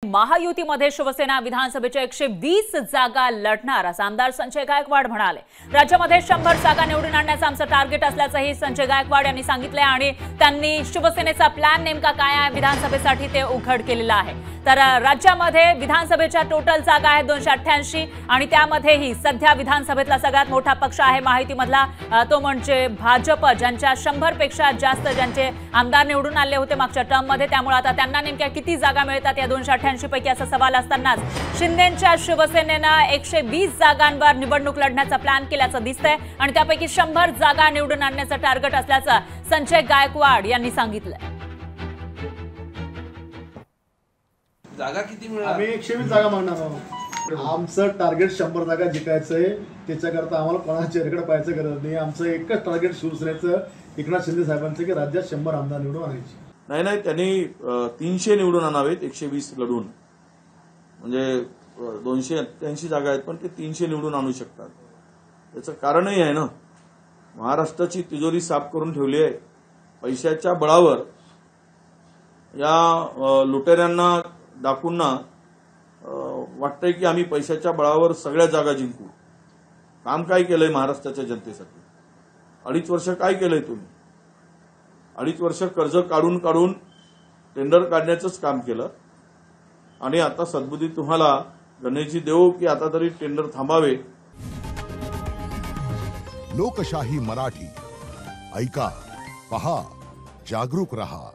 महायुतीमध्ये शिवसेना विधानसभेच्या 120 जागा लढणार असं आमदार संजय गायकवाड म्हणाले। राज्यामध्ये 100 जागा निवडून आणण्याचं आमचं टार्गेट असल्याचंही संजय गायकवाड यांनी सांगितले आणि त्यांनी शिवसेनेचा प्लॅन नेमका काय आहे विधानसभेसाठी ते उघड केलेलं आहे। तर राज्यामध्ये विधानसभेच्या टोटल जागा आहेत 288 आणि त्यामध्येही सध्या विधानसभेतला सगळ्यात मोठा पक्ष आहे महायुतीमधला तो म्हणजे भाजप, ज्यांच्या 100 पेक्षा जास्त ज्यांचे आमदार निवडून आले होते मागच्या टर्ममध्ये। त्यामुळे आता त्यांना नेमक्या किती जागा मिळतात या 288 पैकी असा सवाल असतानाच शिंदेंच्या शिवसेनेनं 120 जागांवर निवडणूक लढण्याचा प्लॅन केल्याचं दिसतंय आणि त्यापैकी 100 जागा निवडून आणण्याचं टार्गेट असल्याचं संजय गायकवाड यांनी सांगितलं। जागा किती मिळणार? आम्ही 120 जागा मागणार आहोत। आमचं टार्गेट 100 जागा जिंकायचं आहे। त्याच्याकरता आम्हाला कोणाच्या चेहऱ्याकडे पाहायचं गरज नाही। आमचं एकच टार्गेट शिवसेनेचं एकनाथ शिंदे साहेबांचं की राज्यात 100 आमदार निवडून आणायचे। नाही त्यांनी 300 निवडून आणावेत 120 लढून, म्हणजे 288 जागा आहेत पण ते 300 निवडून आणू शकतात। त्याचं कारणही आहे ना, महाराष्ट्राची तिजोरी साफ करून ठेवली आहे पैशाच्या बळावर। या लुटेऱ्यांना डाकूंना वाटतंय की आम्ही पैशाच्या बळावर सगळ्या जागा जिंकू। काम काय केलंय महाराष्ट्राच्या जनतेसाठी? 2.5 वर्ष काय केलंय तुम्ही? 2.5 वर्ष कर्ज काढून काढून टेंडर काढण्याचंच काम केलं आणि आता सद्बुद्धी तुम्हाला गणेशजी देवो की आता तरी टेंडर थांबावे। लोकशाही मराठी ऐका, पहा, जागरूक रहा।